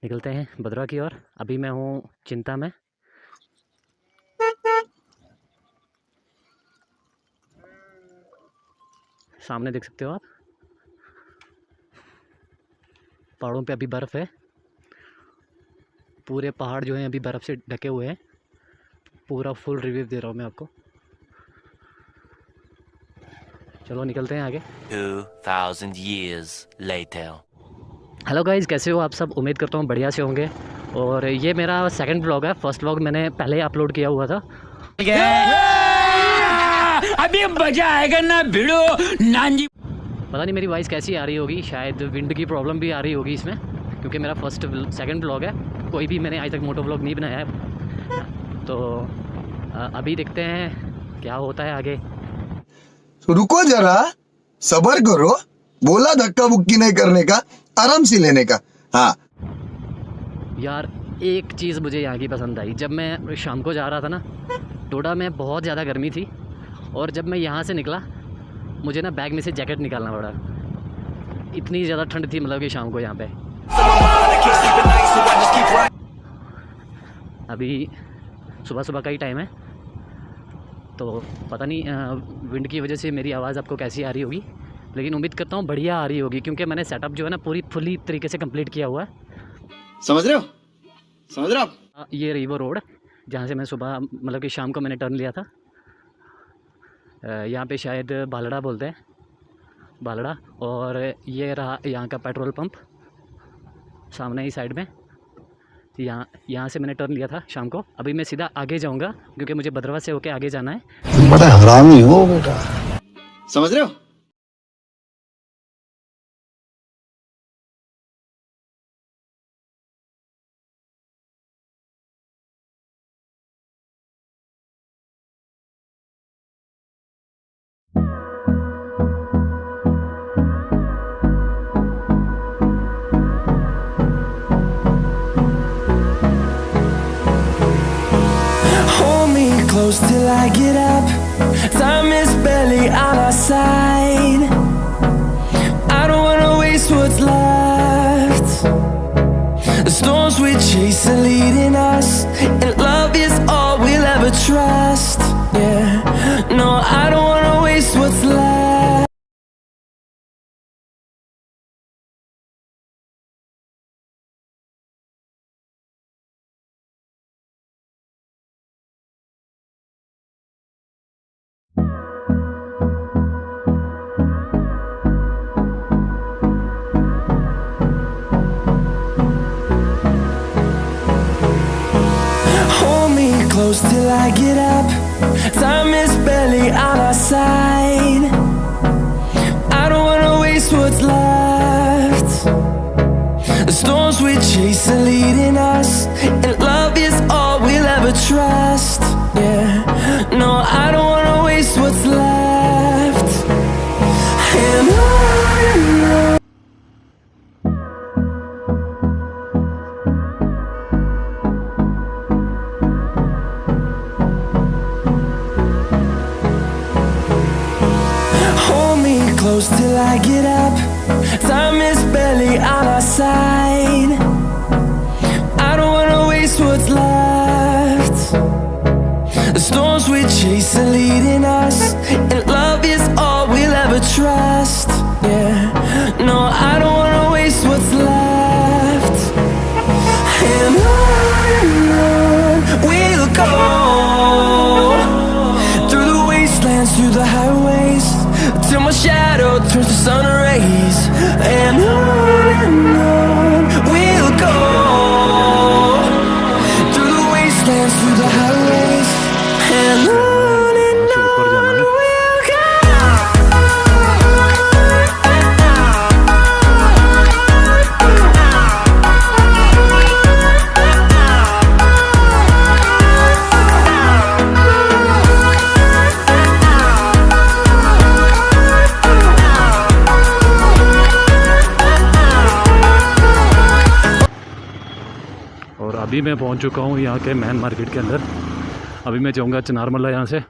निकलते हैं भद्रवाह की ओर। अभी मैं हूँ चिंता में। सामने देख सकते हो आप, पहाड़ों पे अभी बर्फ़ है। पूरे पहाड़ जो हैं अभी बर्फ़ से ढके हुए हैं। पूरा फुल रिव्यू दे रहा हूँ मैं आपको। चलो निकलते हैं आगे। 2000 years later. हेलो गाइस, कैसे हो आप सब? उम्मीद करता हूँ बढ़िया से होंगे। और ये मेरा सेकंड व्लॉग है। फर्स्ट व्लॉग मैंने पहले ही अपलोड किया हुआ था। अभी मजा आएगा ना भिड़ो नानी। पता नहीं मेरी वॉइस कैसी आ रही होगी, शायद विंड की प्रॉब्लम भी आ रही होगी इसमें, क्योंकि मेरा सेकंड व्लॉग है। कोई भी मैंने आज तक मोटो व्लॉग नहीं बनाया है। तो अभी देखते हैं क्या होता है आगे। रुको जरा, सबर करो। बोला धक्का बुक्की नहीं करने का, आराम से लेने का। हाँ यार, एक चीज़ मुझे यहाँ की पसंद आई। जब मैं शाम को जा रहा था ना टोडा में, बहुत ज़्यादा गर्मी थी। और जब मैं यहाँ से निकला, मुझे ना बैग में से जैकेट निकालना पड़ा। इतनी ज़्यादा ठंड थी मतलब कि शाम को यहाँ पे। अभी सुबह सुबह का ही टाइम है, तो पता नहीं विंड की वजह से मेरी आवाज़ आपको कैसी आ रही होगी, लेकिन उम्मीद करता हूँ बढ़िया आ रही होगी, क्योंकि मैंने सेटअप जो है ना फुली तरीके से कंप्लीट किया हुआ है। समझ रहे हो? समझ रहे हो आप? ये रही वो रोड जहाँ से मैं सुबह मतलब कि शाम को मैंने टर्न लिया था। यहाँ पे शायद भालड़ा बोलते हैं, भालड़ा। और ये रहा यहाँ का पेट्रोल पंप सामने ही साइड में। यहाँ से मैंने टर्न लिया था शाम को। अभी मैं सीधा आगे जाऊँगा, क्योंकि मुझे भद्रवाह से होके आगे जाना है। बड़ा हरामी हो बेटा। समझ रहे हो? Close till I get up. Time is barely on our side. I don't wanna waste what's left. The storms we chase are leading us, and love is all we'll ever trust. Yeah, no, I don't wanna waste what's left. Close till I get up. Time is barely on our side. I don't wanna waste what's left. The storms we chase are leading us, and love is all we'll ever trust. Yeah, no, I don't wanna waste what's left. And on. Close till I get up. Time is barely on our side. I don't wanna waste what's left. The storms we chase are leading us, and love is all we'll ever trust. Yeah, no, I don't wanna waste what's left. And on we'll go, through the wastelands, through the highways, till my shadow turns to sun rays. And on we'll go, through the wastelands, through the highways. And on we'll go. और अभी मैं पहुंच चुका हूं यहाँ के main market के अंदर। अभी मैं जाऊँगा चनारमल्ला यहाँ से।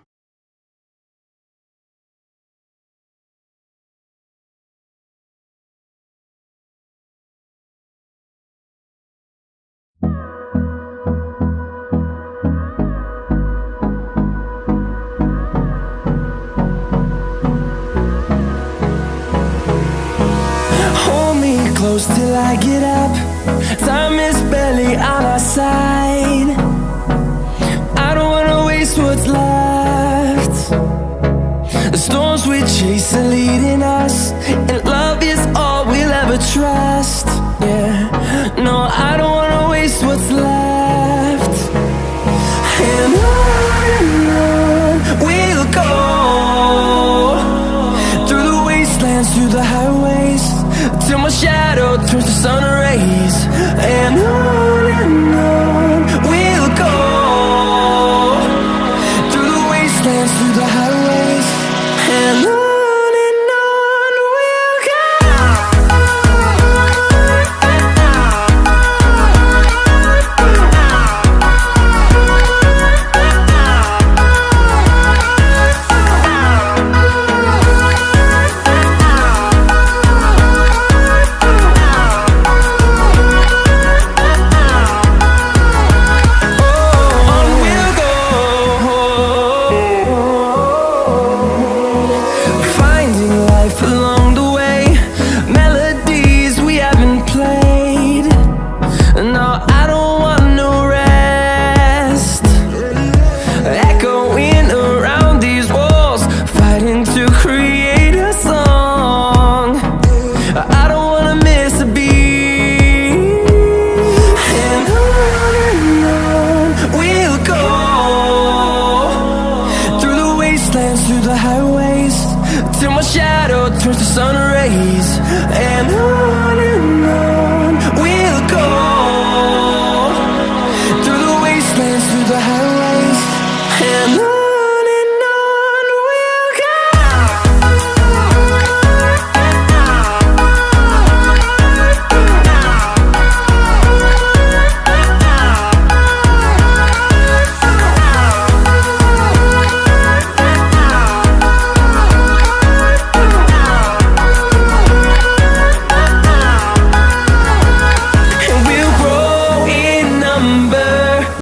close till I get up. Time is barely on our side. I don't wanna waste what's left. The storms we chase are leading us, and love is all we'll ever trust. Yeah, no, I don't wanna waste what's left. And